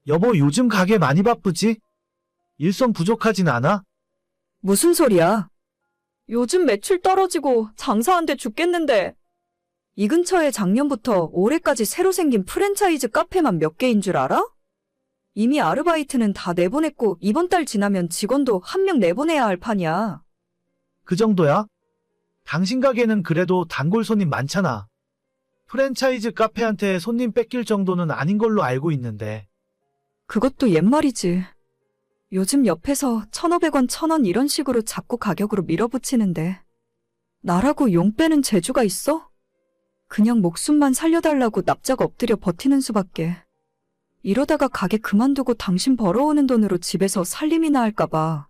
여보, 요즘 가게 많이 바쁘지? 일손 부족하진 않아? 무슨 소리야? 요즘 매출 떨어지고 장사 안 돼 죽겠는데. 이 근처에 작년부터 올해까지 새로 생긴 프랜차이즈 카페만 몇 개인 줄 알아? 이미 아르바이트는 다 내보냈고 이번 달 지나면 직원도 한 명 내보내야 할 판이야. 그 정도야? 당신 가게는 그래도 단골 손님 많잖아. 프랜차이즈 카페한테 손님 뺏길 정도는 아닌 걸로 알고 있는데. 그것도 옛말이지. 요즘 옆에서 1,500원, 1,000원 이런 식으로 자꾸 가격으로 밀어붙이는데 나라고 용 빼는 재주가 있어? 그냥 목숨만 살려달라고 납작 엎드려 버티는 수밖에. 이러다가 가게 그만두고 당신 벌어오는 돈으로 집에서 살림이나 할까봐.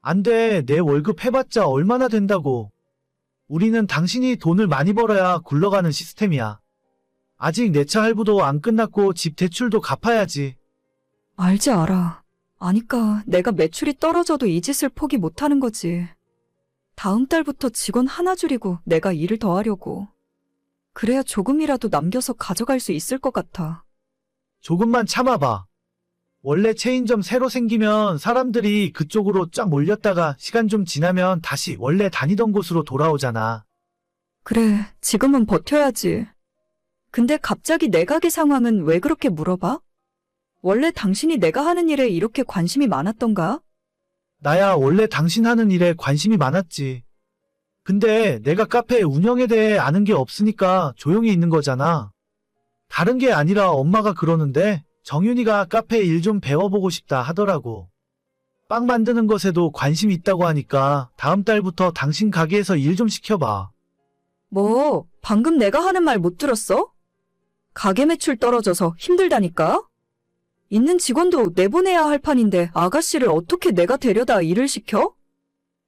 안 돼, 내 월급 해봤자 얼마나 된다고. 우리는 당신이 돈을 많이 벌어야 굴러가는 시스템이야. 아직 내 차 할부도 안 끝났고 집 대출도 갚아야지. 알지 알아. 아니까 내가 매출이 떨어져도 이 짓을 포기 못하는 거지. 다음 달부터 직원 하나 줄이고 내가 일을 더 하려고. 그래야 조금이라도 남겨서 가져갈 수 있을 것 같아. 조금만 참아봐. 원래 체인점 새로 생기면 사람들이 그쪽으로 쫙 몰렸다가 시간 좀 지나면 다시 원래 다니던 곳으로 돌아오잖아. 그래, 지금은 버텨야지. 근데 갑자기 내 가게 상황은 왜 그렇게 물어봐? 원래 당신이 내가 하는 일에 이렇게 관심이 많았던가? 나야 원래 당신 하는 일에 관심이 많았지. 근데 내가 카페 운영에 대해 아는 게 없으니까 조용히 있는 거잖아. 다른 게 아니라 엄마가 그러는데 정윤이가 카페 일 좀 배워보고 싶다 하더라고. 빵 만드는 것에도 관심 있다고 하니까 다음 달부터 당신 가게에서 일 좀 시켜봐. 뭐, 방금 내가 하는 말 못 들었어? 가게 매출 떨어져서 힘들다니까? 있는 직원도 내보내야 할 판인데 아가씨를 어떻게 내가 데려다 일을 시켜?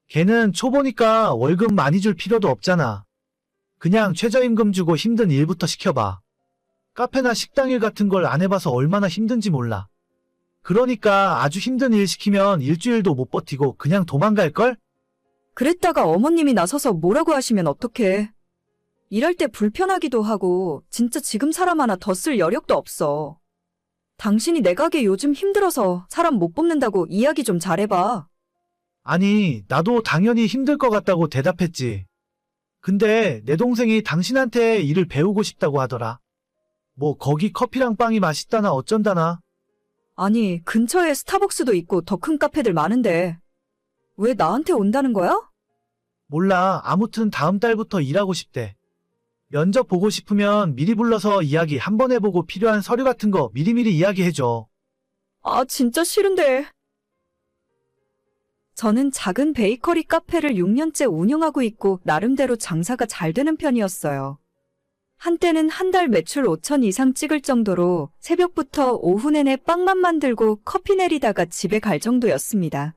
걔는 초보니까 월급 많이 줄 필요도 없잖아. 그냥 최저임금 주고 힘든 일부터 시켜봐. 카페나 식당 일 같은 걸 안 해봐서 얼마나 힘든지 몰라. 그러니까 아주 힘든 일 시키면 일주일도 못 버티고 그냥 도망갈걸? 그랬다가 어머님이 나서서 뭐라고 하시면 어떡해. 일할 때 불편하기도 하고 진짜 지금 사람 하나 더 쓸 여력도 없어. 당신이 내 가게 요즘 힘들어서 사람 못 뽑는다고 이야기 좀 잘해봐. 아니, 나도 당연히 힘들 것 같다고 대답했지. 근데 내 동생이 당신한테 일을 배우고 싶다고 하더라. 뭐 거기 커피랑 빵이 맛있다나 어쩐다나. 아니, 근처에 스타벅스도 있고 더 큰 카페들 많은데 왜 나한테 온다는 거야? 몰라, 아무튼 다음 달부터 일하고 싶대. 면접 보고 싶으면 미리 불러서 이야기 한번 해보고 필요한 서류 같은 거 미리미리 이야기해줘. 아, 진짜 싫은데. 저는 작은 베이커리 카페를 6년째 운영하고 있고 나름대로 장사가 잘 되는 편이었어요. 한때는 한 달 매출 5천 이상 찍을 정도로 새벽부터 오후 내내 빵만 만들고 커피 내리다가 집에 갈 정도였습니다.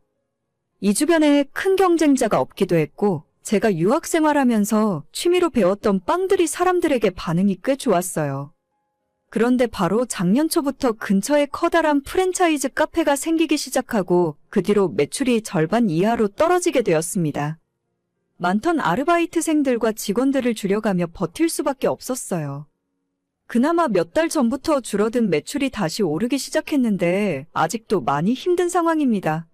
이 주변에 큰 경쟁자가 없기도 했고 제가 유학 생활하면서 취미로 배웠던 빵들이 사람들에게 반응이 꽤 좋았어요. 그런데 바로 작년 초부터 근처에 커다란 프랜차이즈 카페가 생기기 시작하고 그 뒤로 매출이 절반 이하로 떨어지게 되었습니다. 많던 아르바이트생들과 직원들을 줄여가며 버틸 수밖에 없었어요. 그나마 몇 달 전부터 줄어든 매출이 다시 오르기 시작했는데 아직도 많이 힘든 상황입니다.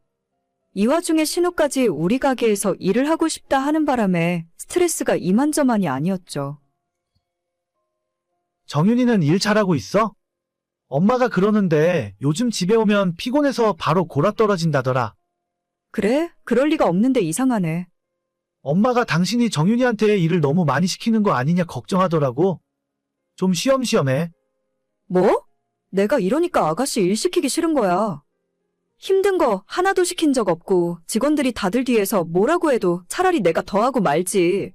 이 와중에 신우까지 우리 가게에서 일을 하고 싶다 하는 바람에 스트레스가 이만저만이 아니었죠. 정윤이는 일 잘하고 있어? 엄마가 그러는데 요즘 집에 오면 피곤해서 바로 골아떨어진다더라. 그래? 그럴 리가 없는데 이상하네. 엄마가 당신이 정윤이한테 일을 너무 많이 시키는 거 아니냐 걱정하더라고. 좀 쉬엄쉬엄해. 뭐? 내가 이러니까 아가씨 일 시키기 싫은 거야. 힘든 거 하나도 시킨 적 없고 직원들이 다들 뒤에서 뭐라고 해도 차라리 내가 더 하고 말지.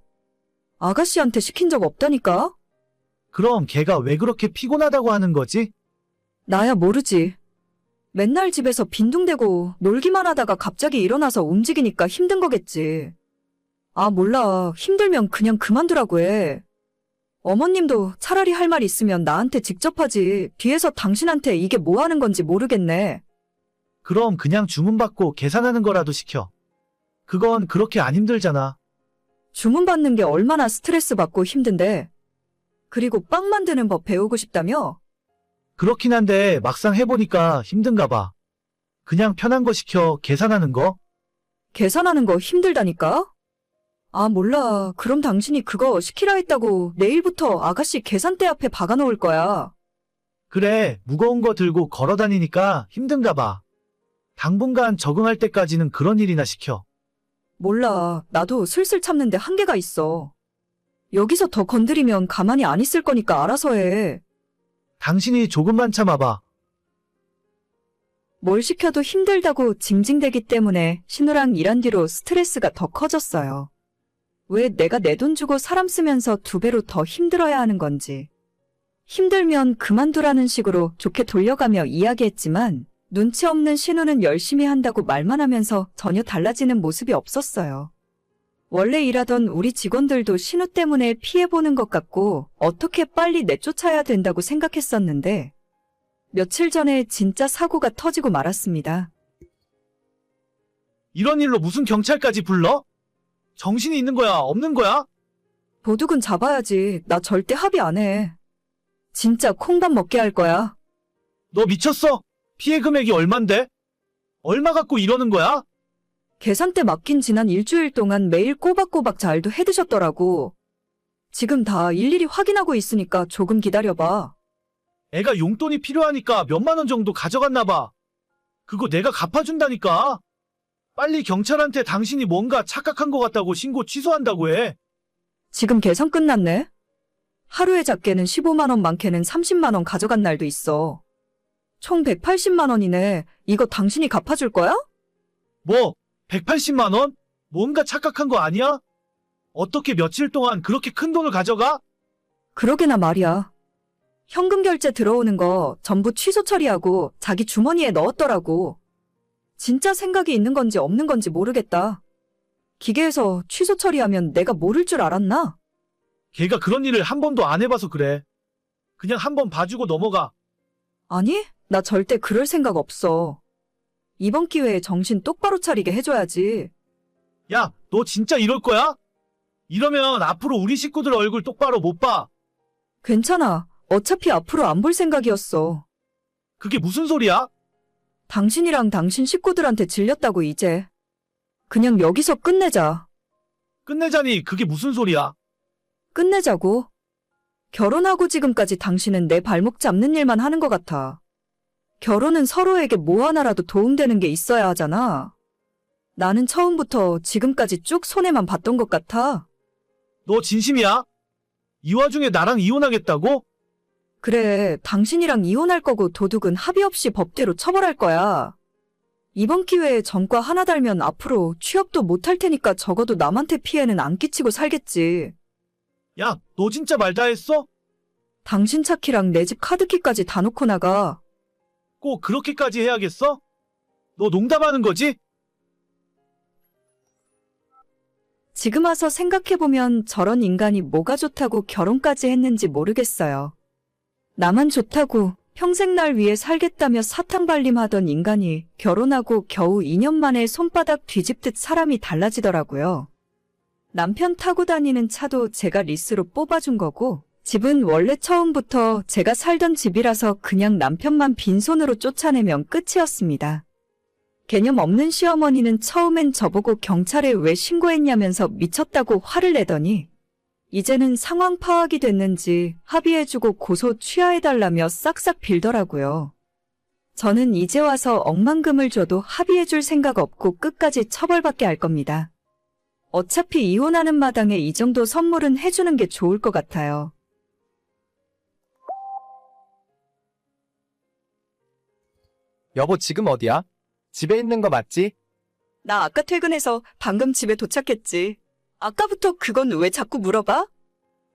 아가씨한테 시킨 적 없다니까? 그럼 걔가 왜 그렇게 피곤하다고 하는 거지? 나야 모르지. 맨날 집에서 빈둥대고 놀기만 하다가 갑자기 일어나서 움직이니까 힘든 거겠지. 아, 몰라. 힘들면 그냥 그만두라고 해. 어머님도 차라리 할 말 있으면 나한테 직접 하지. 뒤에서 당신한테 이게 뭐 하는 건지 모르겠네. 그럼 그냥 주문받고 계산하는 거라도 시켜. 그건 그렇게 안 힘들잖아. 주문받는 게 얼마나 스트레스 받고 힘든데. 그리고 빵 만드는 법 배우고 싶다며? 그렇긴 한데 막상 해보니까 힘든가 봐. 그냥 편한 거 시켜 계산하는 거? 계산하는 거 힘들다니까? 아, 몰라. 그럼 당신이 그거 시키라 했다고 내일부터 아가씨 계산대 앞에 박아놓을 거야. 그래, 무거운 거 들고 걸어 다니니까 힘든가 봐. 당분간 적응할 때까지는 그런 일이나 시켜. 몰라. 나도 슬슬 참는데 한계가 있어. 여기서 더 건드리면 가만히 안 있을 거니까 알아서 해. 당신이 조금만 참아봐. 뭘 시켜도 힘들다고 징징대기 때문에 신우랑 일한 뒤로 스트레스가 더 커졌어요. 왜 내가 내 돈 주고 사람 쓰면서 2배로 더 힘들어야 하는 건지. 힘들면 그만두라는 식으로 좋게 돌려가며 이야기했지만 눈치 없는 신우는 열심히 한다고 말만 하면서 전혀 달라지는 모습이 없었어요. 원래 일하던 우리 직원들도 신우 때문에 피해보는 것 같고 어떻게 빨리 내쫓아야 된다고 생각했었는데 며칠 전에 진짜 사고가 터지고 말았습니다. 이런 일로 무슨 경찰까지 불러? 정신이 있는 거야, 없는 거야? 도둑은 잡아야지. 나 절대 합의 안 해. 진짜 콩밥 먹게 할 거야. 너 미쳤어? 피해 금액이 얼만데? 얼마 갖고 이러는 거야? 계산대 맡긴 지난 일주일 동안 매일 꼬박꼬박 잘도 해드셨더라고. 지금 다 일일이 확인하고 있으니까 조금 기다려봐. 애가 용돈이 필요하니까 몇만 원 정도 가져갔나 봐. 그거 내가 갚아준다니까. 빨리 경찰한테 당신이 뭔가 착각한 것 같다고 신고 취소한다고 해. 지금 계산 끝났네? 하루에 작게는 15만 원, 많게는 30만 원 가져간 날도 있어. 총 180만 원이네. 이거 당신이 갚아줄 거야? 뭐, 180만 원? 뭔가 착각한 거 아니야? 어떻게 며칠 동안 그렇게 큰 돈을 가져가? 그러게나 말이야. 현금 결제 들어오는 거 전부 취소 처리하고 자기 주머니에 넣었더라고. 진짜 생각이 있는 건지 없는 건지 모르겠다. 기계에서 취소 처리하면 내가 모를 줄 알았나? 걔가 그런 일을 한 번도 안 해봐서 그래. 그냥 한 번 봐주고 넘어가. 아니, 나 절대 그럴 생각 없어. 이번 기회에 정신 똑바로 차리게 해줘야지. 야, 너 진짜 이럴 거야? 이러면 앞으로 우리 식구들 얼굴 똑바로 못 봐. 괜찮아. 어차피 앞으로 안 볼 생각이었어. 그게 무슨 소리야? 당신이랑 당신 식구들한테 질렸다고 이제. 그냥 여기서 끝내자. 끝내자니 그게 무슨 소리야? 끝내자고. 결혼하고 지금까지 당신은 내 발목 잡는 일만 하는 것 같아. 결혼은 서로에게 뭐 하나라도 도움되는 게 있어야 하잖아. 나는 처음부터 지금까지 쭉 손해만 봤던 것 같아. 너 진심이야? 이 와중에 나랑 이혼하겠다고? 그래, 당신이랑 이혼할 거고 도둑은 합의 없이 법대로 처벌할 거야. 이번 기회에 전과 하나 달면 앞으로 취업도 못할 테니까 적어도 남한테 피해는 안 끼치고 살겠지. 야, 너 진짜 말 다 했어? 당신 차키랑 내 집 카드키까지 다 놓고 나가. 꼭 그렇게까지 해야겠어? 너 농담하는 거지? 지금 와서 생각해보면 저런 인간이 뭐가 좋다고 결혼까지 했는지 모르겠어요. 나만 좋다고 평생 날 위해 살겠다며 사탕발림하던 인간이 결혼하고 겨우 2년 만에 손바닥 뒤집듯 사람이 달라지더라고요. 남편 타고 다니는 차도 제가 리스로 뽑아준 거고, 집은 원래 처음부터 제가 살던 집이라서 그냥 남편만 빈손으로 쫓아내면 끝이었습니다. 개념 없는 시어머니는 처음엔 저보고 경찰에 왜 신고했냐면서 미쳤다고 화를 내더니 이제는 상황 파악이 됐는지 합의해주고 고소 취하해달라며 싹싹 빌더라고요. 저는 이제 와서 억만금을 줘도 합의해줄 생각 없고 끝까지 처벌받게 할 겁니다. 어차피 이혼하는 마당에 이 정도 선물은 해주는 게 좋을 것 같아요. 여보, 지금 어디야? 집에 있는 거 맞지? 나 아까 퇴근해서 방금 집에 도착했지. 아까부터 그건 왜 자꾸 물어봐?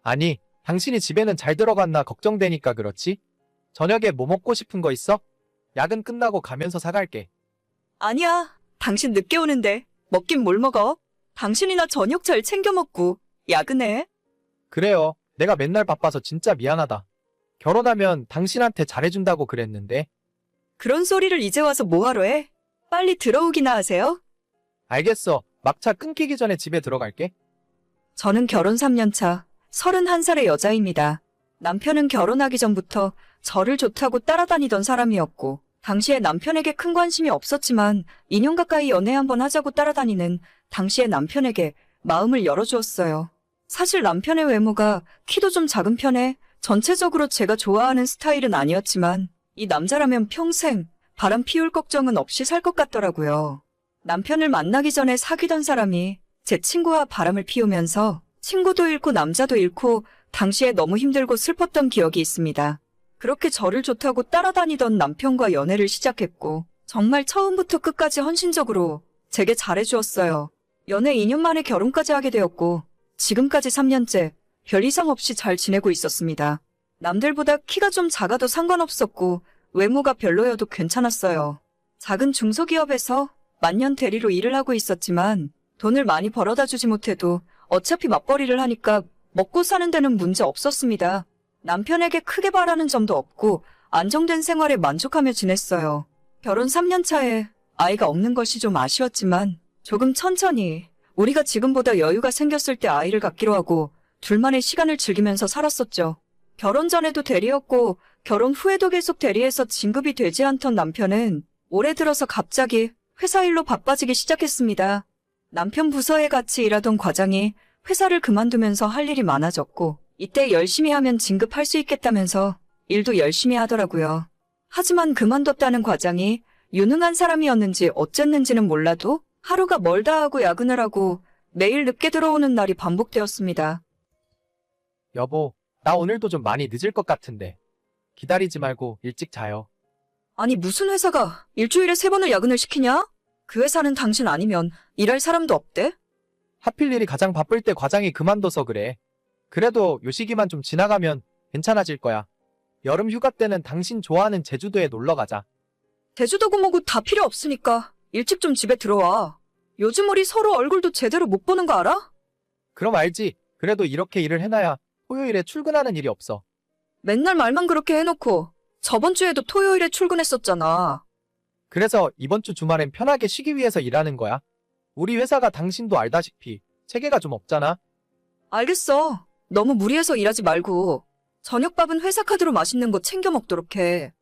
아니, 당신이 집에는 잘 들어갔나 걱정되니까 그렇지? 저녁에 뭐 먹고 싶은 거 있어? 야근 끝나고 가면서 사갈게. 아니야. 당신 늦게 오는데 먹긴 뭘 먹어? 당신이나 저녁 잘 챙겨 먹고 야근해. 그래요. 내가 맨날 바빠서 진짜 미안하다. 결혼하면 당신한테 잘해준다고 그랬는데. 그런 소리를 이제 와서 뭐하러 해? 빨리 들어오기나 하세요. 알겠어. 막차 끊기기 전에 집에 들어갈게. 저는 결혼 3년 차 31살의 여자입니다. 남편은 결혼하기 전부터 저를 좋다고 따라다니던 사람이었고, 당시에 남편에게 큰 관심이 없었지만 2년 가까이 연애 한번 하자고 따라다니는 당시의 남편에게 마음을 열어주었어요. 사실 남편의 외모가 키도 좀 작은 편에 전체적으로 제가 좋아하는 스타일은 아니었지만 이 남자라면 평생 바람 피울 걱정은 없이 살 것 같더라고요. 남편을 만나기 전에 사귀던 사람이 제 친구와 바람을 피우면서 친구도 잃고 남자도 잃고 당시에 너무 힘들고 슬펐던 기억이 있습니다. 그렇게 저를 좋다고 따라다니던 남편과 연애를 시작했고 정말 처음부터 끝까지 헌신적으로 제게 잘해주었어요. 연애 2년 만에 결혼까지 하게 되었고 지금까지 3년째 별 이상 없이 잘 지내고 있었습니다. 남들보다 키가 좀 작아도 상관없었고 외모가 별로여도 괜찮았어요. 작은 중소기업에서 만년 대리로 일을 하고 있었지만 돈을 많이 벌어다 주지 못해도 어차피 맞벌이를 하니까 먹고 사는 데는 문제 없었습니다. 남편에게 크게 바라는 점도 없고 안정된 생활에 만족하며 지냈어요. 결혼 3년 차에 아이가 없는 것이 좀 아쉬웠지만 조금 천천히 우리가 지금보다 여유가 생겼을 때 아이를 갖기로 하고 둘만의 시간을 즐기면서 살았었죠. 결혼 전에도 대리였고 결혼 후에도 계속 대리해서 진급이 되지 않던 남편은 올해 들어서 갑자기 회사 일로 바빠지기 시작했습니다. 남편 부서에 같이 일하던 과장이 회사를 그만두면서 할 일이 많아졌고 이때 열심히 하면 진급할 수 있겠다면서 일도 열심히 하더라고요. 하지만 그만뒀다는 과장이 유능한 사람이었는지 어쨌는지는 몰라도 하루가 멀다 하고 야근을 하고 매일 늦게 들어오는 날이 반복되었습니다. 여보, 나 오늘도 좀 많이 늦을 것 같은데. 기다리지 말고 일찍 자요. 아니 무슨 회사가 일주일에 3번을 야근을 시키냐? 그 회사는 당신 아니면 일할 사람도 없대? 하필 일이 가장 바쁠 때 과장이 그만둬서 그래. 그래도 요 시기만 좀 지나가면 괜찮아질 거야. 여름 휴가 때는 당신 좋아하는 제주도에 놀러 가자. 제주도고 뭐고 다 필요 없으니까 일찍 좀 집에 들어와. 요즘 우리 서로 얼굴도 제대로 못 보는 거 알아? 그럼 알지. 그래도 이렇게 일을 해놔야 토요일에 출근하는 일이 없어. 맨날 말만 그렇게 해놓고 저번 주에도 토요일에 출근했었잖아. 그래서 이번 주 주말엔 편하게 쉬기 위해서 일하는 거야. 우리 회사가 당신도 알다시피 체계가 좀 없잖아. 알겠어. 너무 무리해서 일하지 말고 저녁밥은 회사 카드로 맛있는 거 챙겨 먹도록 해.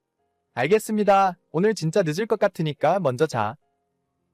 알겠습니다. 오늘 진짜 늦을 것 같으니까 먼저 자.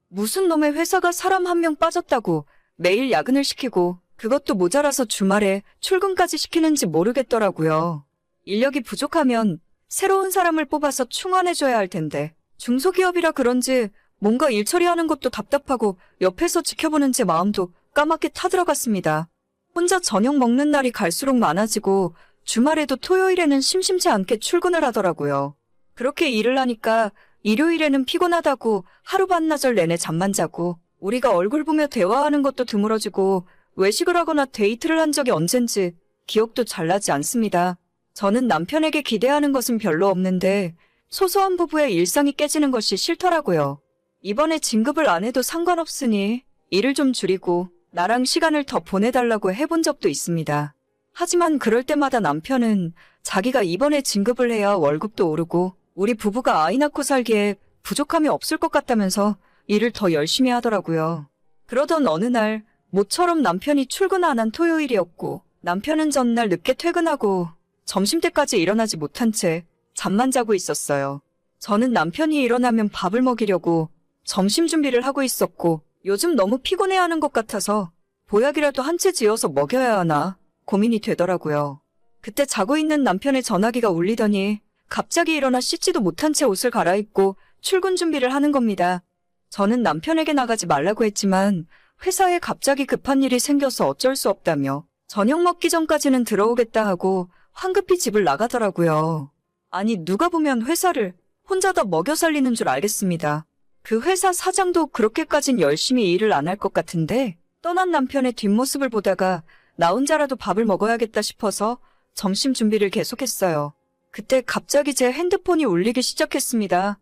무슨 놈의 회사가 사람 한 명 빠졌다고 매일 야근을 시키고 그것도 모자라서 주말에 출근까지 시키는지 모르겠더라고요. 인력이 부족하면 새로운 사람을 뽑아서 충원해줘야 할 텐데 중소기업이라 그런지 뭔가 일 처리하는 것도 답답하고 옆에서 지켜보는 제 마음도 까맣게 타들어갔습니다. 혼자 저녁 먹는 날이 갈수록 많아지고 주말에도 토요일에는 심심치 않게 출근을 하더라고요. 그렇게 일을 하니까 일요일에는 피곤하다고 하루 반나절 내내 잠만 자고 우리가 얼굴 보며 대화하는 것도 드물어지고 외식을 하거나 데이트를 한 적이 언젠지 기억도 잘 나지 않습니다. 저는 남편에게 기대하는 것은 별로 없는데 소소한 부부의 일상이 깨지는 것이 싫더라고요. 이번에 진급을 안 해도 상관없으니 일을 좀 줄이고 나랑 시간을 더 보내달라고 해본 적도 있습니다. 하지만 그럴 때마다 남편은 자기가 이번에 진급을 해야 월급도 오르고 우리 부부가 아이 낳고 살기에 부족함이 없을 것 같다면서 일을 더 열심히 하더라고요. 그러던 어느 날 모처럼 남편이 출근 안 한 토요일이었고 남편은 전날 늦게 퇴근하고 점심때까지 일어나지 못한 채 잠만 자고 있었어요. 저는 남편이 일어나면 밥을 먹이려고 점심 준비를 하고 있었고 요즘 너무 피곤해하는 것 같아서 보약이라도 한 채 지어서 먹여야 하나 고민이 되더라고요. 그때 자고 있는 남편의 전화기가 울리더니 갑자기 일어나 씻지도 못한 채 옷을 갈아입고 출근 준비를 하는 겁니다. 저는 남편에게 나가지 말라고 했지만 회사에 갑자기 급한 일이 생겨서 어쩔 수 없다며 저녁 먹기 전까지는 들어오겠다 하고 황급히 집을 나가더라고요. 아니 누가 보면 회사를 혼자 다 먹여 살리는 줄 알겠습니다. 그 회사 사장도 그렇게까진 열심히 일을 안 할 것 같은데 떠난 남편의 뒷모습을 보다가 나 혼자라도 밥을 먹어야겠다 싶어서 점심 준비를 계속했어요. 그때 갑자기 제 핸드폰이 울리기 시작했습니다.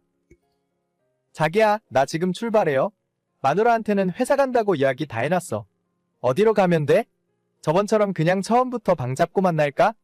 자기야, 나 지금 출발해요. 마누라한테는 회사 간다고 이야기 다 해놨어. 어디로 가면 돼? 저번처럼 그냥 처음부터 방 잡고 만날까?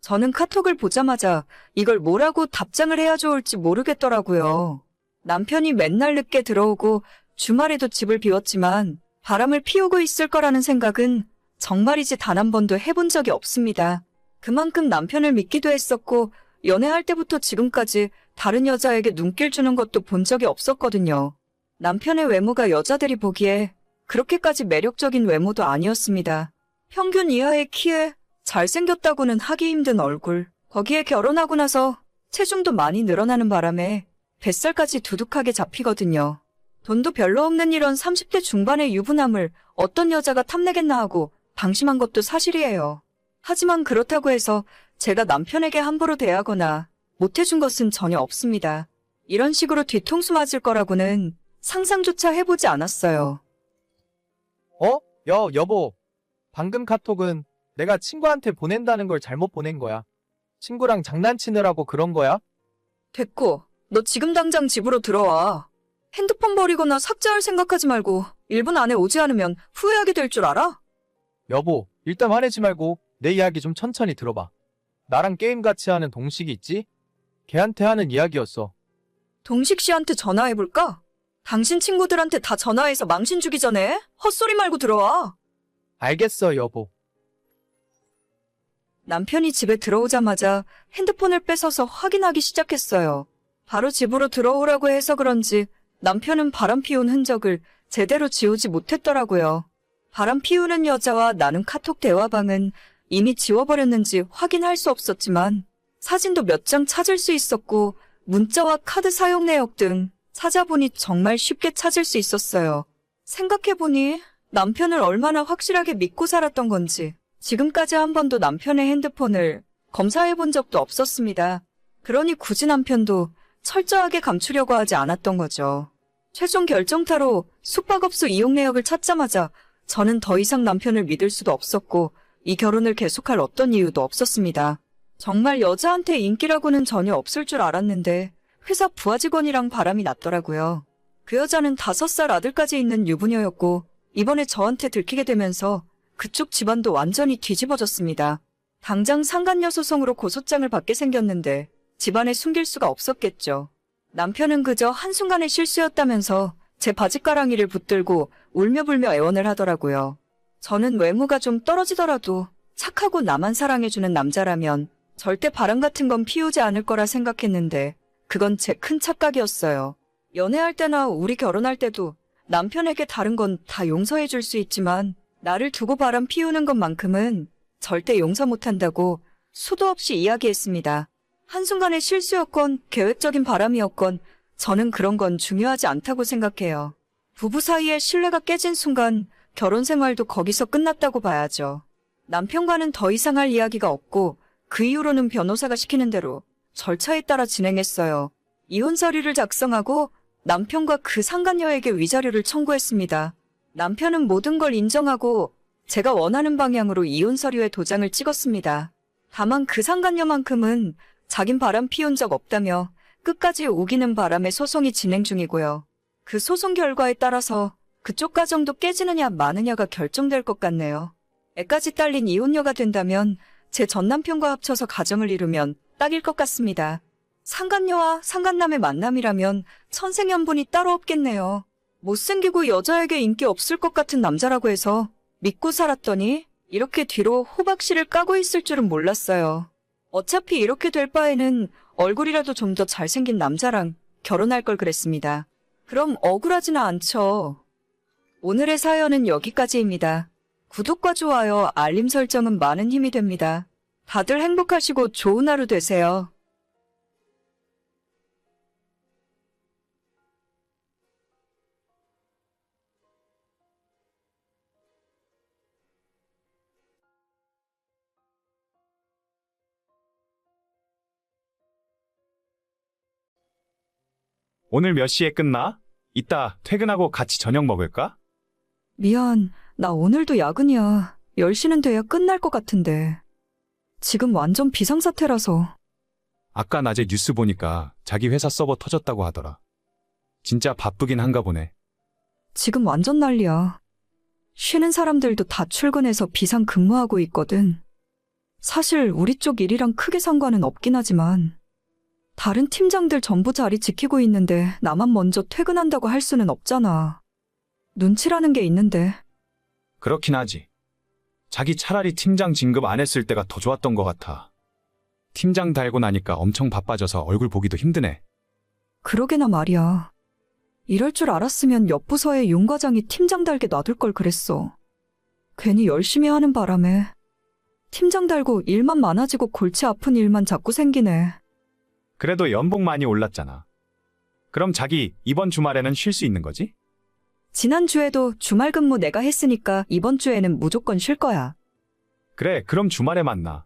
저는 카톡을 보자마자 이걸 뭐라고 답장을 해야 좋을지 모르겠더라고요. 남편이 맨날 늦게 들어오고 주말에도 집을 비웠지만 바람을 피우고 있을 거라는 생각은 정말이지 단 한 번도 해본 적이 없습니다. 그만큼 남편을 믿기도 했었고 연애할 때부터 지금까지 다른 여자에게 눈길 주는 것도 본 적이 없었거든요. 남편의 외모가 여자들이 보기에 그렇게까지 매력적인 외모도 아니었습니다. 평균 이하의 키에 잘생겼다고는 하기 힘든 얼굴. 거기에 결혼하고 나서 체중도 많이 늘어나는 바람에 뱃살까지 두둑하게 잡히거든요. 돈도 별로 없는 이런 30대 중반의 유부남을 어떤 여자가 탐내겠나 하고 방심한 것도 사실이에요. 하지만 그렇다고 해서 제가 남편에게 함부로 대하거나 못해준 것은 전혀 없습니다. 이런 식으로 뒤통수 맞을 거라고는 상상조차 해보지 않았어요. 여보. 방금 카톡은 내가 친구한테 보낸다는 걸 잘못 보낸 거야. 친구랑 장난치느라고 그런 거야? 됐고, 너 지금 당장 집으로 들어와. 핸드폰 버리거나 삭제할 생각하지 말고 1분 안에 오지 않으면 후회하게 될 줄 알아? 여보, 일단 화내지 말고 내 이야기 좀 천천히 들어봐. 나랑 게임 같이 하는 동식이 있지? 걔한테 하는 이야기였어. 동식 씨한테 전화해볼까? 당신 친구들한테 다 전화해서 망신 주기 전에 헛소리 말고 들어와. 알겠어, 여보. 남편이 집에 들어오자마자 핸드폰을 뺏어서 확인하기 시작했어요. 바로 집으로 들어오라고 해서 그런지 남편은 바람 피운 흔적을 제대로 지우지 못했더라고요. 바람 피우는 여자와 나눈 카톡 대화방은 이미 지워버렸는지 확인할 수 없었지만 사진도 몇 장 찾을 수 있었고 문자와 카드 사용 내역 등 찾아보니 정말 쉽게 찾을 수 있었어요. 생각해보니 남편을 얼마나 확실하게 믿고 살았던 건지 지금까지 한 번도 남편의 핸드폰을 검사해본 적도 없었습니다. 그러니 굳이 남편도 철저하게 감추려고 하지 않았던 거죠. 최종 결정타로 숙박업소 이용 내역을 찾자마자 저는 더 이상 남편을 믿을 수도 없었고 이 결혼을 계속할 어떤 이유도 없었습니다. 정말 여자한테 인기라고는 전혀 없을 줄 알았는데 회사 부하 직원이랑 바람이 났더라고요. 그 여자는 5살 아들까지 있는 유부녀였고 이번에 저한테 들키게 되면서 그쪽 집안도 완전히 뒤집어졌습니다. 당장 상간녀 소송으로 고소장을 받게 생겼는데 집안에 숨길 수가 없었겠죠. 남편은 그저 한순간의 실수였다면서 제 바짓가랑이를 붙들고 울며불며 애원을 하더라고요. 저는 외모가 좀 떨어지더라도 착하고 나만 사랑해주는 남자라면 절대 바람 같은 건 피우지 않을 거라 생각했는데 그건 제 큰 착각이었어요. 연애할 때나 우리 결혼할 때도 남편에게 다른 건 다 용서해 줄 수 있지만 나를 두고 바람 피우는 것만큼은 절대 용서 못한다고 수도 없이 이야기했습니다. 한순간의 실수였건 계획적인 바람이었건 저는 그런 건 중요하지 않다고 생각해요. 부부 사이의 신뢰가 깨진 순간 결혼 생활도 거기서 끝났다고 봐야죠. 남편과는 더 이상 할 이야기가 없고 그 이후로는 변호사가 시키는 대로 절차에 따라 진행했어요. 이혼 서류를 작성하고 남편과 그 상간녀에게 위자료를 청구했습니다. 남편은 모든 걸 인정하고 제가 원하는 방향으로 이혼 서류에 도장을 찍었습니다. 다만 그 상간녀만큼은 자긴 바람 피운 적 없다며 끝까지 우기는 바람에 소송이 진행 중이고요. 그 소송 결과에 따라서 그쪽 가정도 깨지느냐 마느냐가 결정될 것 같네요. 애까지 딸린 이혼녀가 된다면 제 전남편과 합쳐서 가정을 이루면 딱일 것 같습니다. 상간녀와 상간남의 만남이라면 천생연분이 따로 없겠네요. 못생기고 여자에게 인기 없을 것 같은 남자라고 해서 믿고 살았더니 이렇게 뒤로 호박씨를 까고 있을 줄은 몰랐어요. 어차피 이렇게 될 바에는 얼굴이라도 좀 더 잘생긴 남자랑 결혼할 걸 그랬습니다. 그럼 억울하지는 않죠. 오늘의 사연은 여기까지입니다. 구독과 좋아요, 알림 설정은 많은 힘이 됩니다. 다들 행복하시고 좋은 하루 되세요. 오늘 몇 시에 끝나? 이따 퇴근하고 같이 저녁 먹을까? 미안, 나 오늘도 야근이야. 10시는 돼야 끝날 것 같은데. 지금 완전 비상사태라서. 아까 낮에 뉴스 보니까 자기 회사 서버 터졌다고 하더라. 진짜 바쁘긴 한가 보네. 지금 완전 난리야. 쉬는 사람들도 다 출근해서 비상 근무하고 있거든. 사실 우리 쪽 일이랑 크게 상관은 없긴 하지만 다른 팀장들 전부 자리 지키고 있는데 나만 먼저 퇴근한다고 할 수는 없잖아. 눈치라는 게 있는데. 그렇긴 하지. 자기 차라리 팀장 진급 안 했을 때가 더 좋았던 것 같아. 팀장 달고 나니까 엄청 바빠져서 얼굴 보기도 힘드네. 그러게나 말이야. 이럴 줄 알았으면 옆 부서에 윤 과장이 팀장 달게 놔둘 걸 그랬어. 괜히 열심히 하는 바람에 팀장 달고 일만 많아지고 골치 아픈 일만 자꾸 생기네. 그래도 연봉 많이 올랐잖아. 그럼 자기 이번 주말에는 쉴 수 있는 거지? 지난주에도 주말 근무 내가 했으니까 이번 주에는 무조건 쉴 거야. 그래, 그럼 주말에 만나.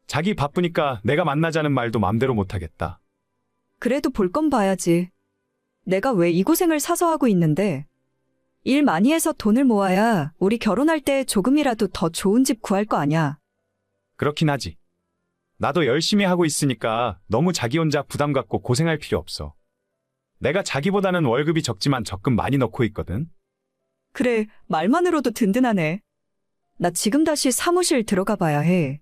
자기 바쁘니까 내가 만나자는 말도 맘대로 못하겠다. 그래도 볼 건 봐야지. 내가 왜 이 고생을 사서 하고 있는데. 일 많이 해서 돈을 모아야 우리 결혼할 때 조금이라도 더 좋은 집 구할 거 아냐. 그렇긴 하지. 나도 열심히 하고 있으니까 너무 자기 혼자 부담 갖고 고생할 필요 없어. 내가 자기보다는 월급이 적지만 적금 많이 넣고 있거든. 그래, 말만으로도 든든하네. 나 지금 다시 사무실 들어가 봐야 해.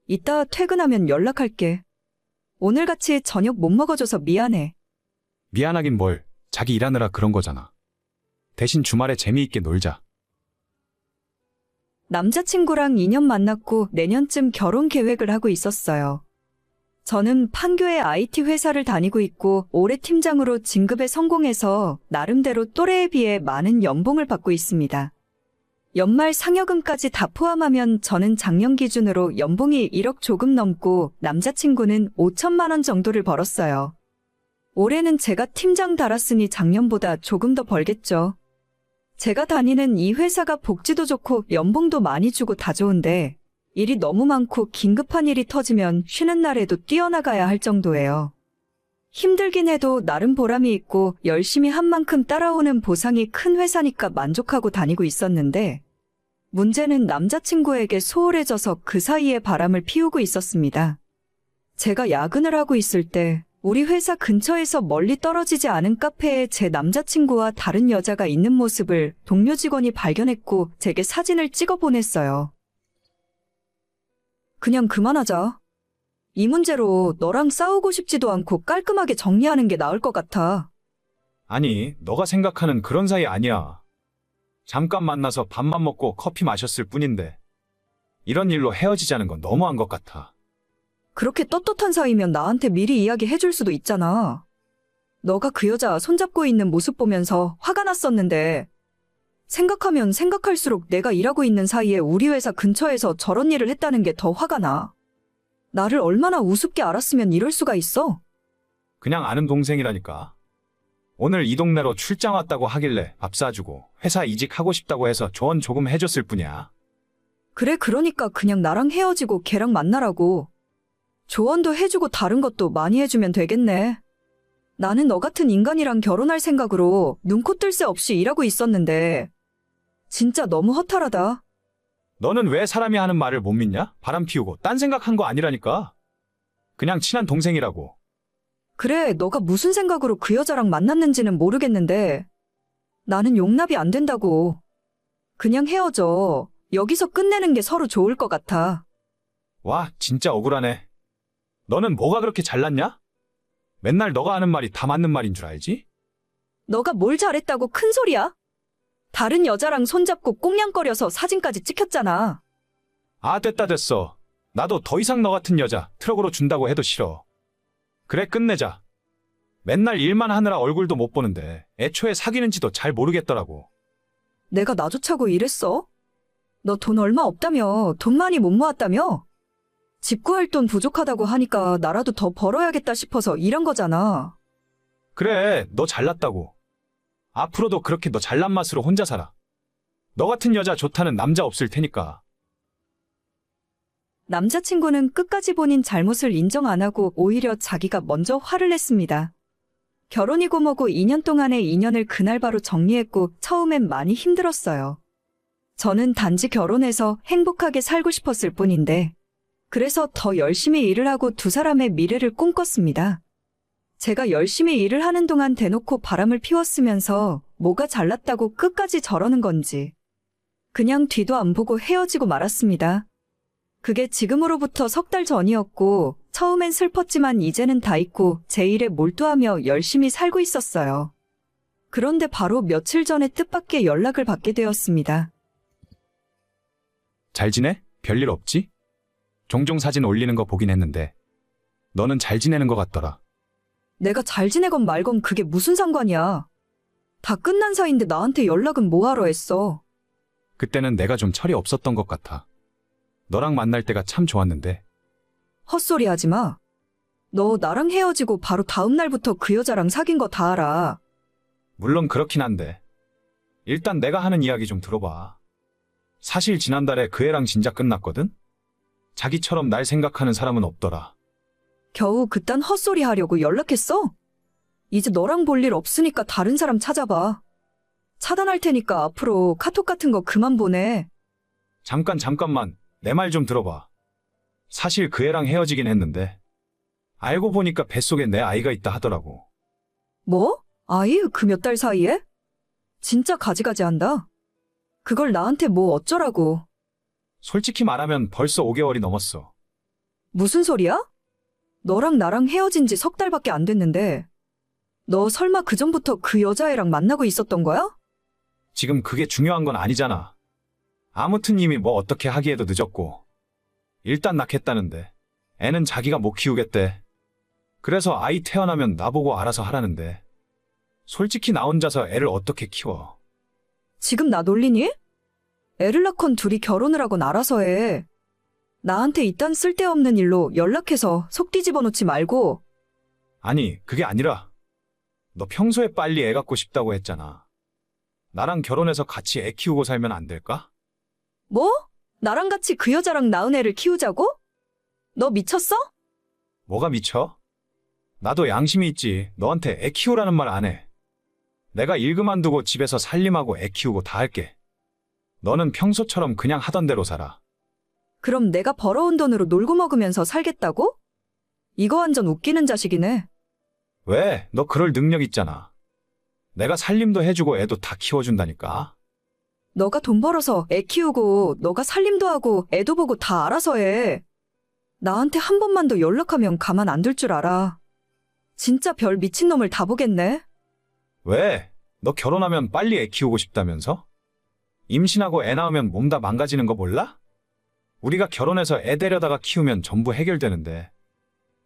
이따 퇴근하면 연락할게. 오늘같이 저녁 못 먹어줘서 미안해. 미안하긴 뭘, 자기 일하느라 그런 거잖아. 대신 주말에 재미있게 놀자. 남자친구랑 2년 만났고 내년쯤 결혼 계획을 하고 있었어요. 저는 판교의 IT 회사를 다니고 있고 올해 팀장으로 진급에 성공해서 나름대로 또래에 비해 많은 연봉을 받고 있습니다. 연말 상여금까지 다 포함하면 저는 작년 기준으로 연봉이 1억 조금 넘고 남자친구는 5천만 원 정도를 벌었어요. 올해는 제가 팀장 달았으니 작년보다 조금 더 벌겠죠. 제가 다니는 이 회사가 복지도 좋고 연봉도 많이 주고 다 좋은데 일이 너무 많고 긴급한 일이 터지면 쉬는 날에도 뛰어나가야 할 정도예요. 힘들긴 해도 나름 보람이 있고 열심히 한 만큼 따라오는 보상이 큰 회사니까 만족하고 다니고 있었는데 문제는 남자친구에게 소홀해져서 그 사이에 바람을 피우고 있었습니다. 제가 야근을 하고 있을 때 우리 회사 근처에서 멀리 떨어지지 않은 카페에 제 남자친구와 다른 여자가 있는 모습을 동료 직원이 발견했고 제게 사진을 찍어 보냈어요. 그냥 그만하자. 이 문제로 너랑 싸우고 싶지도 않고 깔끔하게 정리하는 게 나을 것 같아. 아니, 너가 생각하는 그런 사이 아니야. 잠깐 만나서 밥만 먹고 커피 마셨을 뿐인데 이런 일로 헤어지자는 건 너무한 것 같아. 그렇게 떳떳한 사이면 나한테 미리 이야기해 줄 수도 있잖아. 너가 그 여자 손잡고 있는 모습 보면서 화가 났었는데 생각하면 생각할수록 내가 일하고 있는 사이에 우리 회사 근처에서 저런 일을 했다는 게 더 화가 나. 나를 얼마나 우습게 알았으면 이럴 수가 있어? 그냥 아는 동생이라니까. 오늘 이 동네로 출장 왔다고 하길래 밥 사주고 회사 이직하고 싶다고 해서 조언 조금 해줬을 뿐이야. 그래, 그러니까 그냥 나랑 헤어지고 걔랑 만나라고. 조언도 해주고 다른 것도 많이 해주면 되겠네. 나는 너 같은 인간이랑 결혼할 생각으로 눈코 뜰 새 없이 일하고 있었는데 진짜 너무 허탈하다. 너는 왜 사람이 하는 말을 못 믿냐? 바람 피우고 딴 생각한 거 아니라니까. 그냥 친한 동생이라고. 그래, 너가 무슨 생각으로 그 여자랑 만났는지는 모르겠는데 나는 용납이 안 된다고. 그냥 헤어져. 여기서 끝내는 게 서로 좋을 것 같아. 와, 진짜 억울하네. 너는 뭐가 그렇게 잘났냐? 맨날 너가 하는 말이 다 맞는 말인 줄 알지? 너가 뭘 잘했다고 큰 소리야? 다른 여자랑 손잡고 꽁냥거려서 사진까지 찍혔잖아. 아, 됐어. 나도 더 이상 너 같은 여자 트럭으로 준다고 해도 싫어. 그래, 끝내자. 맨날 일만 하느라 얼굴도 못 보는데 애초에 사귀는지도 잘 모르겠더라고. 내가 나조차고 이랬어? 너 돈 얼마 없다며? 돈 많이 못 모았다며? 집 구할 돈 부족하다고 하니까 나라도 더 벌어야겠다 싶어서 일한 거잖아. 그래, 너 잘났다고. 앞으로도 그렇게 너 잘난 맛으로 혼자 살아. 너 같은 여자 좋다는 남자 없을 테니까. 남자친구는 끝까지 본인 잘못을 인정 안 하고 오히려 자기가 먼저 화를 냈습니다. 결혼이고 뭐고 2년 동안의 인연을 그날 바로 정리했고 처음엔 많이 힘들었어요. 저는 단지 결혼해서 행복하게 살고 싶었을 뿐인데 그래서 더 열심히 일을 하고 두 사람의 미래를 꿈꿨습니다. 제가 열심히 일을 하는 동안 대놓고 바람을 피웠으면서 뭐가 잘났다고 끝까지 저러는 건지 그냥 뒤도 안 보고 헤어지고 말았습니다. 그게 지금으로부터 3달 전이었고 처음엔 슬펐지만 이제는 다 잊고 제 일에 몰두하며 열심히 살고 있었어요. 그런데 바로 며칠 전에 뜻밖의 연락을 받게 되었습니다. 잘 지내? 별일 없지? 종종 사진 올리는 거 보긴 했는데 너는 잘 지내는 것 같더라. 내가 잘 지내건 말건 그게 무슨 상관이야. 다 끝난 사이인데 나한테 연락은 뭐하러 했어. 그때는 내가 좀 철이 없었던 것 같아. 너랑 만날 때가 참 좋았는데. 헛소리 하지 마. 너 나랑 헤어지고 바로 다음 날부터 그 여자랑 사귄 거 다 알아. 물론 그렇긴 한데 일단 내가 하는 이야기 좀 들어봐. 사실 지난달에 그 애랑 진짜 끝났거든? 자기처럼 날 생각하는 사람은 없더라. 겨우 그딴 헛소리 하려고 연락했어? 이제 너랑 볼 일 없으니까 다른 사람 찾아봐. 차단할 테니까 앞으로 카톡 같은 거 그만 보내. 잠깐만 내 말 좀 들어봐. 사실 그 애랑 헤어지긴 했는데 알고 보니까 뱃속에 내 아이가 있다 하더라고. 뭐? 아이, 그 몇 달 사이에? 진짜 가지가지 한다. 그걸 나한테 뭐 어쩌라고. 솔직히 말하면 벌써 5개월이 넘었어. 무슨 소리야? 너랑 나랑 헤어진 지 석 달밖에 안 됐는데. 너 설마 그전부터 그 여자애랑 만나고 있었던 거야? 지금 그게 중요한 건 아니잖아. 아무튼 이미 뭐 어떻게 하기에도 늦었고. 일단 낳겠다는데. 애는 자기가 못 키우겠대. 그래서 아이 태어나면 나보고 알아서 하라는데. 솔직히 나 혼자서 애를 어떻게 키워. 지금 나 놀리니? 애를 낳건 둘이 결혼을 하건 알아서 해. 나한테 이딴 쓸데없는 일로 연락해서 속 뒤집어 놓지 말고. 아니, 그게 아니라 너 평소에 빨리 애 갖고 싶다고 했잖아. 나랑 결혼해서 같이 애 키우고 살면 안 될까? 뭐? 나랑 같이 그 여자랑 낳은 애를 키우자고? 너 미쳤어? 뭐가 미쳐? 나도 양심이 있지. 너한테 애 키우라는 말 안 해. 내가 일 그만두고 집에서 살림하고 애 키우고 다 할게. 너는 평소처럼 그냥 하던 대로 살아. 그럼 내가 벌어온 돈으로 놀고 먹으면서 살겠다고? 이거 완전 웃기는 자식이네. 왜? 너 그럴 능력 있잖아. 내가 살림도 해주고 애도 다 키워준다니까. 너가 돈 벌어서 애 키우고 너가 살림도 하고 애도 보고 다 알아서 해. 나한테 한 번만 더 연락하면 가만 안 둘 줄 알아. 진짜 별 미친놈을 다 보겠네. 왜? 너 결혼하면 빨리 애 키우고 싶다면서? 임신하고 애 낳으면 몸 다 망가지는 거 몰라? 우리가 결혼해서 애 데려다가 키우면 전부 해결되는데.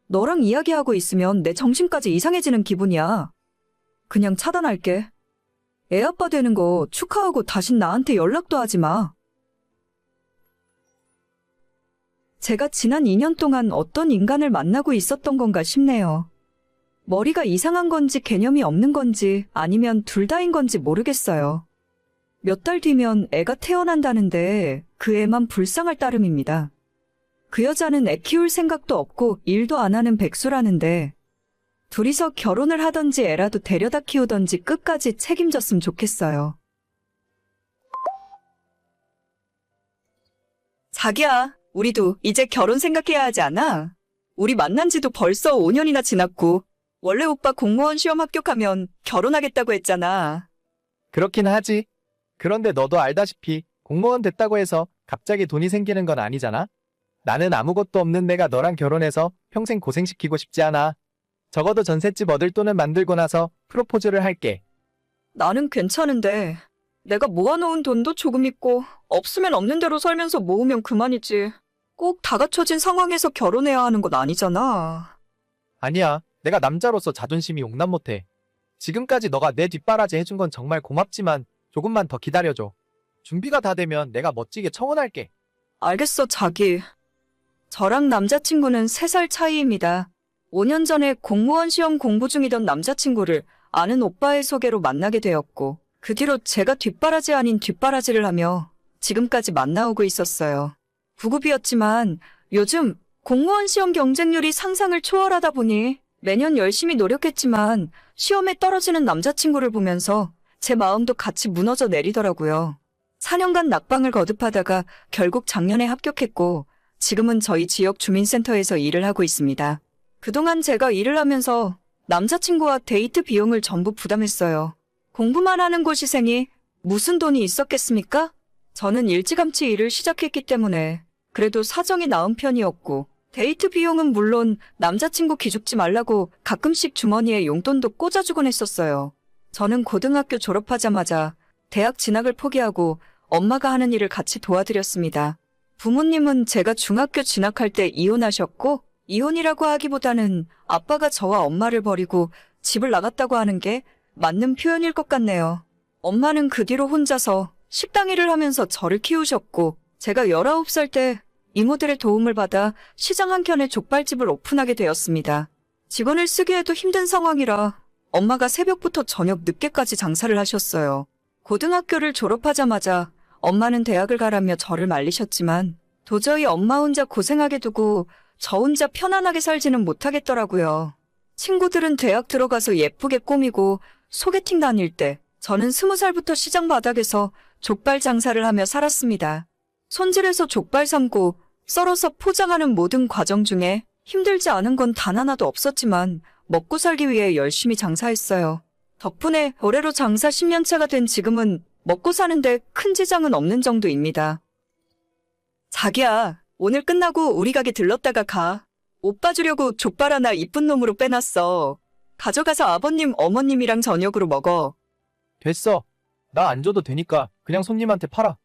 너랑 이야기하고 있으면 내 정신까지 이상해지는 기분이야. 그냥 차단할게. 애 아빠 되는 거 축하하고 다신 나한테 연락도 하지 마. 제가 지난 2년 동안 어떤 인간을 만나고 있었던 건가 싶네요. 머리가 이상한 건지 개념이 없는 건지 아니면 둘 다인 건지 모르겠어요. 몇 달 뒤면 애가 태어난다는데 그 애만 불쌍할 따름입니다. 그 여자는 애 키울 생각도 없고 일도 안 하는 백수라는데 둘이서 결혼을 하던지 애라도 데려다 키우던지 끝까지 책임졌으면 좋겠어요. 자기야, 우리도 이제 결혼 생각해야 하지 않아? 우리 만난 지도 벌써 5년이나 지났고 원래 오빠 공무원 시험 합격하면 결혼하겠다고 했잖아. 그렇긴 하지. 그런데 너도 알다시피 공무원 됐다고 해서 갑자기 돈이 생기는 건 아니잖아. 나는 아무것도 없는 내가 너랑 결혼해서 평생 고생시키고 싶지 않아. 적어도 전셋집 얻을 돈은 만들고 나서 프로포즈를 할게. 나는 괜찮은데 내가 모아놓은 돈도 조금 있고 없으면 없는 대로 살면서 모으면 그만이지. 꼭 다 갖춰진 상황에서 결혼해야 하는 건 아니잖아. 아니야. 내가 남자로서 자존심이 용납 못해. 지금까지 너가 내 뒷바라지 해준 건 정말 고맙지만 조금만 더 기다려줘. 준비가 다 되면 내가 멋지게 청혼할게. 알겠어, 자기. 저랑 남자친구는 3살 차이입니다. 5년 전에 공무원 시험 공부 중이던 남자친구를 아는 오빠의 소개로 만나게 되었고 그 뒤로 제가 뒷바라지 아닌 뒷바라지를 하며 지금까지 만나오고 있었어요. 부급이었지만 요즘 공무원 시험 경쟁률이 상상을 초월하다 보니 매년 열심히 노력했지만 시험에 떨어지는 남자친구를 보면서 제 마음도 같이 무너져 내리더라고요. 4년간 낙방을 거듭하다가 결국 작년에 합격했고 지금은 저희 지역 주민센터에서 일을 하고 있습니다. 그동안 제가 일을 하면서 남자친구와 데이트 비용을 전부 부담했어요. 공부만 하는 고시생이 무슨 돈이 있었겠습니까? 저는 일찌감치 일을 시작했기 때문에 그래도 사정이 나은 편이었고 데이트 비용은 물론 남자친구 기죽지 말라고 가끔씩 주머니에 용돈도 꽂아주곤 했었어요. 저는 고등학교 졸업하자마자 대학 진학을 포기하고 엄마가 하는 일을 같이 도와드렸습니다. 부모님은 제가 중학교 진학할 때 이혼하셨고, 이혼이라고 하기보다는 아빠가 저와 엄마를 버리고 집을 나갔다고 하는 게 맞는 표현일 것 같네요. 엄마는 그 뒤로 혼자서 식당 일을 하면서 저를 키우셨고, 제가 19살 때 이모들의 도움을 받아 시장 한켠에 족발집을 오픈하게 되었습니다. 직원을 쓰기에도 힘든 상황이라 엄마가 새벽부터 저녁 늦게까지 장사를 하셨어요. 고등학교를 졸업하자마자 엄마는 대학을 가라며 저를 말리셨지만 도저히 엄마 혼자 고생하게 두고 저 혼자 편안하게 살지는 못하겠더라고요. 친구들은 대학 들어가서 예쁘게 꾸미고 소개팅 다닐 때 저는 20살부터 시장 바닥에서 족발 장사를 하며 살았습니다. 손질해서 족발 삶고 썰어서 포장하는 모든 과정 중에 힘들지 않은 건 단 하나도 없었지만 먹고 살기 위해 열심히 장사했어요. 덕분에 올해로 장사 10년 차가 된 지금은 먹고 사는데 큰 지장은 없는 정도입니다. 자기야, 오늘 끝나고 우리 가게 들렀다가 가. 오빠 주려고 족발 하나 이쁜 놈으로 빼놨어. 가져가서 아버님, 어머님이랑 저녁으로 먹어. 됐어. 나 안 줘도 되니까 그냥 손님한테 팔아.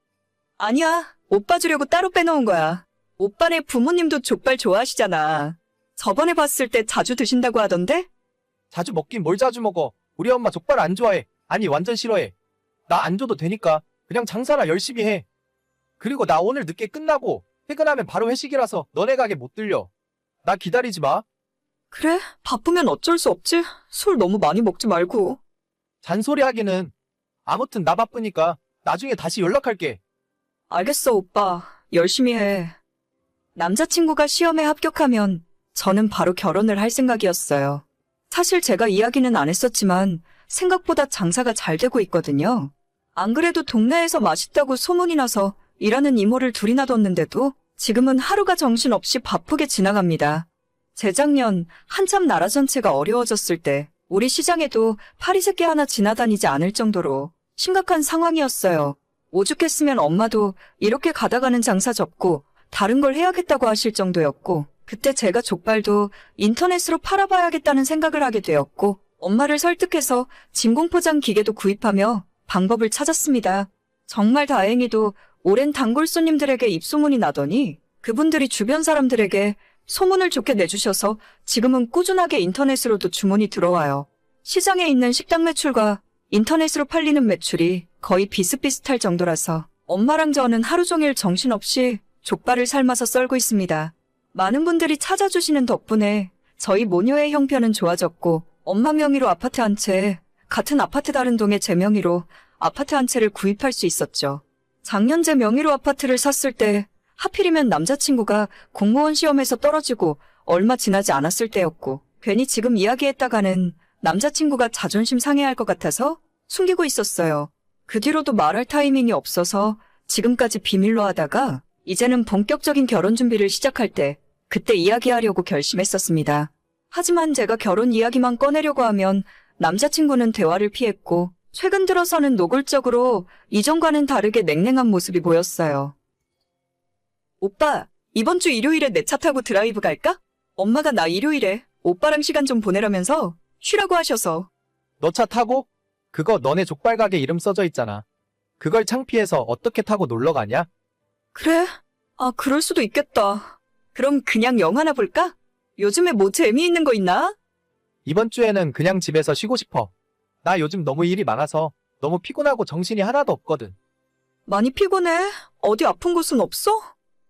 아니야, 오빠 주려고 따로 빼놓은 거야. 오빠네 부모님도 족발 좋아하시잖아. 저번에 봤을 때 자주 드신다고 하던데? 자주 먹긴 뭘 자주 먹어. 우리 엄마 족발 안 좋아해. 아니 완전 싫어해. 나 안 줘도 되니까 그냥 장사나 열심히 해. 그리고 나 오늘 늦게 끝나고 퇴근하면 바로 회식이라서 너네 가게 못 들려. 나 기다리지 마. 그래, 바쁘면 어쩔 수 없지. 술 너무 많이 먹지 말고. 잔소리 하기는. 아무튼 나 바쁘니까 나중에 다시 연락할게. 알겠어, 오빠. 열심히 해. 남자친구가 시험에 합격하면 저는 바로 결혼을 할 생각이었어요. 사실 제가 이야기는 안 했었지만 생각보다 장사가 잘 되고 있거든요. 안 그래도 동네에서 맛있다고 소문이 나서 일하는 이모를 둘이나 뒀는데도 지금은 하루가 정신없이 바쁘게 지나갑니다. 재작년 한참 나라 전체가 어려워졌을 때 우리 시장에도 파리새끼 하나 지나다니지 않을 정도로 심각한 상황이었어요. 오죽했으면 엄마도 이렇게 가다가는 장사 접고 다른 걸 해야겠다고 하실 정도였고, 그때 제가 족발도 인터넷으로 팔아봐야겠다는 생각을 하게 되었고, 엄마를 설득해서 진공포장 기계도 구입하며 방법을 찾았습니다. 정말 다행히도 오랜 단골 손님들에게 입소문이 나더니 그분들이 주변 사람들에게 소문을 좋게 내주셔서 지금은 꾸준하게 인터넷으로도 주문이 들어와요. 시장에 있는 식당 매출과 인터넷으로 팔리는 매출이 거의 비슷비슷할 정도라서 엄마랑 저는 하루 종일 정신없이 족발을 삶아서 썰고 있습니다. 많은 분들이 찾아주시는 덕분에 저희 모녀의 형편은 좋아졌고 엄마 명의로 아파트 한 채, 같은 아파트 다른 동에 제 명의로 아파트 한 채를 구입할 수 있었죠. 작년 제 명의로 아파트를 샀을 때 하필이면 남자친구가 공무원 시험에서 떨어지고 얼마 지나지 않았을 때였고 괜히 지금 이야기했다가는 남자친구가 자존심 상해할 것 같아서 숨기고 있었어요. 그 뒤로도 말할 타이밍이 없어서 지금까지 비밀로 하다가 이제는 본격적인 결혼 준비를 시작할 때 그때 이야기하려고 결심했었습니다. 하지만 제가 결혼 이야기만 꺼내려고 하면 남자친구는 대화를 피했고 최근 들어서는 노골적으로 이전과는 다르게 냉랭한 모습이 보였어요. 오빠, 이번 주 일요일에 내 차 타고 드라이브 갈까? 엄마가 나 일요일에 오빠랑 시간 좀 보내라면서 쉬라고 하셔서. 너 차 타고? 그거 너네 족발 가게 이름 써져 있잖아. 그걸 창피해서 어떻게 타고 놀러 가냐? 그래? 아, 그럴 수도 있겠다. 그럼 그냥 영화나 볼까? 요즘에 뭐 재미있는 거 있나? 이번 주에는 그냥 집에서 쉬고 싶어. 나 요즘 너무 일이 많아서 너무 피곤하고 정신이 하나도 없거든. 많이 피곤해? 어디 아픈 곳은 없어?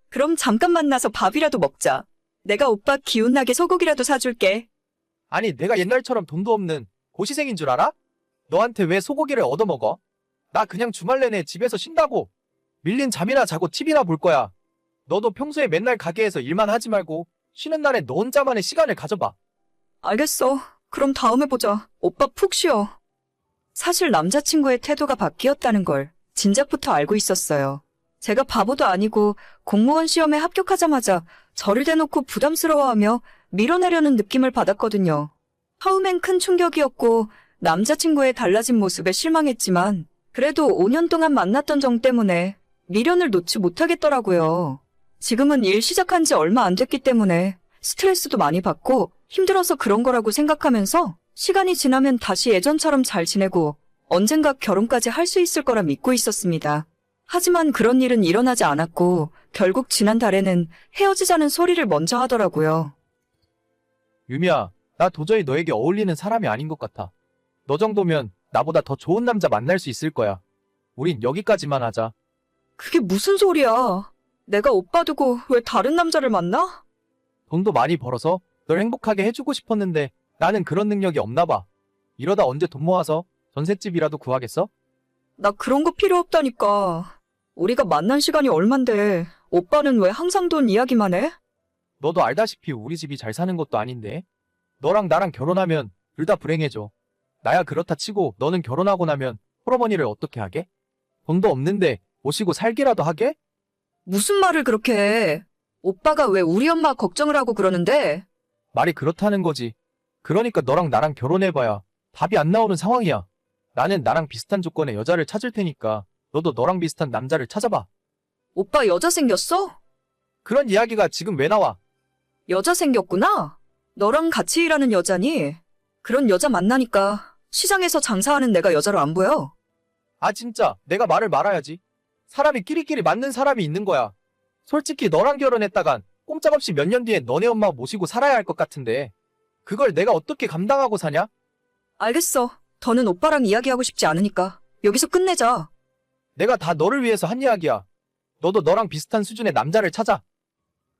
그럼 잠깐 만나서 밥이라도 먹자. 내가 오빠 기운나게 소고기라도 사줄게. 아니 내가 옛날처럼 돈도 없는 고시생인 줄 알아? 너한테 왜 소고기를 얻어먹어? 나 그냥 주말 내내 집에서 쉰다고. 밀린 잠이나 자고 TV나 볼 거야. 너도 평소에 맨날 가게에서 일만 하지 말고 쉬는 날에 너 혼자만의 시간을 가져봐. 알겠어. 그럼 다음에 보자. 오빠 푹 쉬어. 사실 남자친구의 태도가 바뀌었다는 걸 진작부터 알고 있었어요. 제가 바보도 아니고 공무원 시험에 합격하자마자 저를 대놓고 부담스러워하며 밀어내려는 느낌을 받았거든요. 처음엔 큰 충격이었고 남자친구의 달라진 모습에 실망했지만 그래도 5년 동안 만났던 정 때문에 미련을 놓지 못하겠더라고요. 지금은 일 시작한 지 얼마 안 됐기 때문에 스트레스도 많이 받고 힘들어서 그런 거라고 생각하면서 시간이 지나면 다시 예전처럼 잘 지내고 언젠가 결혼까지 할 수 있을 거라 믿고 있었습니다. 하지만 그런 일은 일어나지 않았고 결국 지난달에는 헤어지자는 소리를 먼저 하더라고요. 유미야, 나 도저히 너에게 어울리는 사람이 아닌 것 같아. 너 정도면 나보다 더 좋은 남자 만날 수 있을 거야. 우린 여기까지만 하자. 그게 무슨 소리야? 내가 오빠 두고 왜 다른 남자를 만나? 돈도 많이 벌어서 널 행복하게 해주고 싶었는데 나는 그런 능력이 없나 봐. 이러다 언제 돈 모아서 전셋집이라도 구하겠어? 나 그런 거 필요 없다니까. 우리가 만난 시간이 얼만데 오빠는 왜 항상 돈 이야기만 해? 너도 알다시피 우리 집이 잘 사는 것도 아닌데. 너랑 나랑 결혼하면 둘 다 불행해져. 나야 그렇다 치고 너는 결혼하고 나면 홀어머니를 어떻게 하게? 돈도 없는데 모시고 살기라도 하게? 무슨 말을 그렇게 해? 오빠가 왜 우리 엄마 걱정을 하고 그러는데? 말이 그렇다는 거지. 그러니까 너랑 나랑 결혼해봐야 답이 안 나오는 상황이야. 나는 나랑 비슷한 조건의 여자를 찾을 테니까 너도 너랑 비슷한 남자를 찾아봐. 오빠 여자 생겼어? 그런 이야기가 지금 왜 나와? 여자 생겼구나? 너랑 같이 일하는 여자니? 그런 여자 만나니까 시장에서 장사하는 내가 여자로 안 보여. 아 진짜 내가 말을 말아야지. 사람이 끼리끼리 맞는 사람이 있는 거야. 솔직히 너랑 결혼했다간 꼼짝없이 몇 년 뒤에 너네 엄마 모시고 살아야 할 것 같은데 그걸 내가 어떻게 감당하고 사냐? 알겠어. 더는 오빠랑 이야기하고 싶지 않으니까 여기서 끝내자. 내가 다 너를 위해서 한 이야기야. 너도 너랑 비슷한 수준의 남자를 찾아.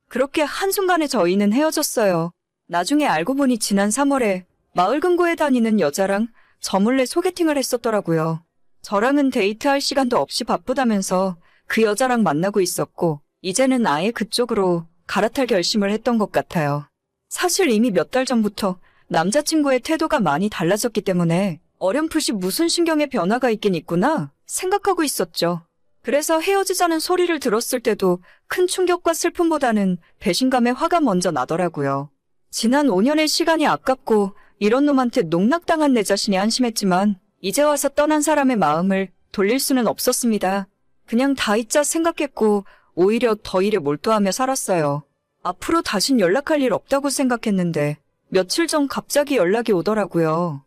그렇게 한순간에 저희는 헤어졌어요. 나중에 알고 보니 지난 3월에 마을 금고에 다니는 여자랑 저 몰래 소개팅을 했었더라고요. 저랑은 데이트할 시간도 없이 바쁘다면서 그 여자랑 만나고 있었고 이제는 아예 그쪽으로 갈아탈 결심을 했던 것 같아요. 사실 이미 몇 달 전부터 남자친구의 태도가 많이 달라졌기 때문에 어렴풋이 무슨 신경의 변화가 있긴 있구나 생각하고 있었죠. 그래서 헤어지자는 소리를 들었을 때도 큰 충격과 슬픔보다는 배신감에 화가 먼저 나더라고요. 지난 5년의 시간이 아깝고 이런 놈한테 농락당한 내 자신이 한심했지만 이제 와서 떠난 사람의 마음을 돌릴 수는 없었습니다. 그냥 다 잊자 생각했고 오히려 더 일에 몰두하며 살았어요. 앞으로 다신 연락할 일 없다고 생각했는데 며칠 전 갑자기 연락이 오더라고요.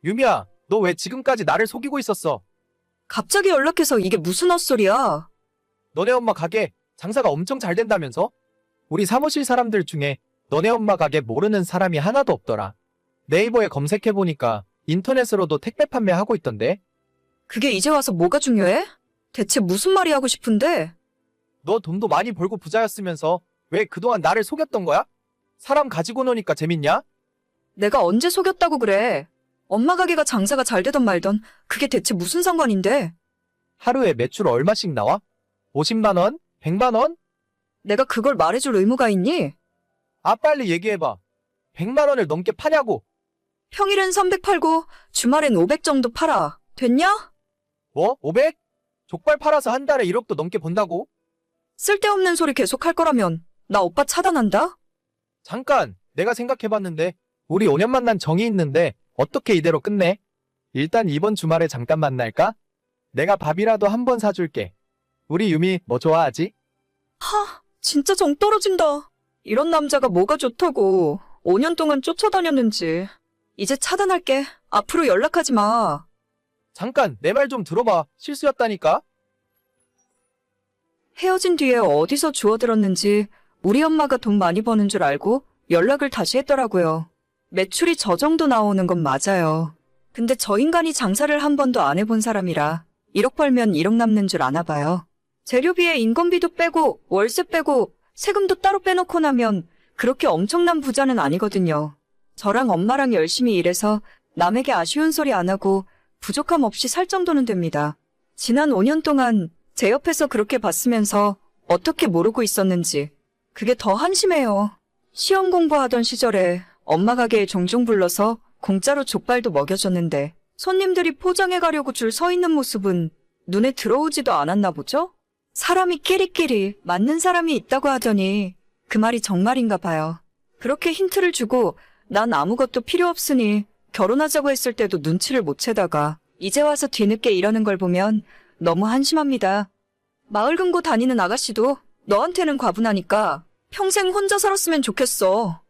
유미야, 너 왜 지금까지 나를 속이고 있었어? 갑자기 연락해서 이게 무슨 헛소리야? 너네 엄마 가게 장사가 엄청 잘 된다면서? 우리 사무실 사람들 중에 너네 엄마 가게 모르는 사람이 하나도 없더라. 네이버에 검색해보니까 인터넷으로도 택배 판매하고 있던데? 그게 이제 와서 뭐가 중요해? 대체 무슨 말이 하고 싶은데? 너 돈도 많이 벌고 부자였으면서 왜 그동안 나를 속였던 거야? 사람 가지고 노니까 재밌냐? 내가 언제 속였다고 그래? 엄마 가게가 장사가 잘 되던 말던 그게 대체 무슨 상관인데? 하루에 매출 얼마씩 나와? 50만 원? 100만 원? 내가 그걸 말해줄 의무가 있니? 아 빨리 얘기해봐. 100만 원을 넘게 파냐고. 평일엔 300 팔고 주말엔 500 정도 팔아. 됐냐? 뭐? 500? 족발 팔아서 한 달에 1억도 넘게 번다고? 쓸데없는 소리 계속 할 거라면 나 오빠 차단한다? 잠깐, 내가 생각해봤는데 우리 5년 만난 정이 있는데 어떻게 이대로 끝내? 일단 이번 주말에 잠깐 만날까? 내가 밥이라도 한 번 사줄게. 우리 유미 뭐 좋아하지? 하, 진짜 정 떨어진다. 이런 남자가 뭐가 좋다고 5년 동안 쫓아다녔는지. 이제 차단할게. 앞으로 연락하지 마. 잠깐, 내 말 좀 들어봐. 실수였다니까? 헤어진 뒤에 어디서 주워들었는지 우리 엄마가 돈 많이 버는 줄 알고 연락을 다시 했더라고요. 매출이 저 정도 나오는 건 맞아요. 근데 저 인간이 장사를 한 번도 안 해본 사람이라 1억 벌면 1억 남는 줄 아나 봐요. 재료비에 인건비도 빼고 월세 빼고 세금도 따로 빼놓고 나면 그렇게 엄청난 부자는 아니거든요. 저랑 엄마랑 열심히 일해서 남에게 아쉬운 소리 안 하고 부족함 없이 살 정도는 됩니다. 지난 5년 동안 제 옆에서 그렇게 봤으면서 어떻게 모르고 있었는지 그게 더 한심해요. 시험 공부하던 시절에 엄마 가게에 종종 불러서 공짜로 족발도 먹여줬는데 손님들이 포장해 가려고 줄 서 있는 모습은 눈에 들어오지도 않았나 보죠? 사람이 끼리끼리 맞는 사람이 있다고 하더니 그 말이 정말인가 봐요. 그렇게 힌트를 주고 난 아무것도 필요 없으니 결혼하자고 했을 때도 눈치를 못 채다가 이제 와서 뒤늦게 이러는 걸 보면 너무 한심합니다. 마을 금고 다니는 아가씨도 너한테는 과분하니까 평생 혼자 살았으면 좋겠어.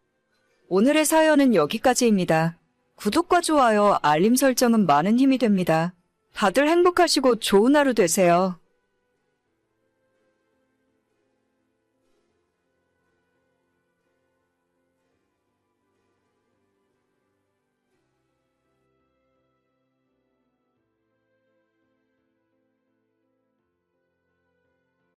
오늘의 사연은 여기까지입니다. 구독과 좋아요, 알림 설정은 많은 힘이 됩니다. 다들 행복하시고 좋은 하루 되세요.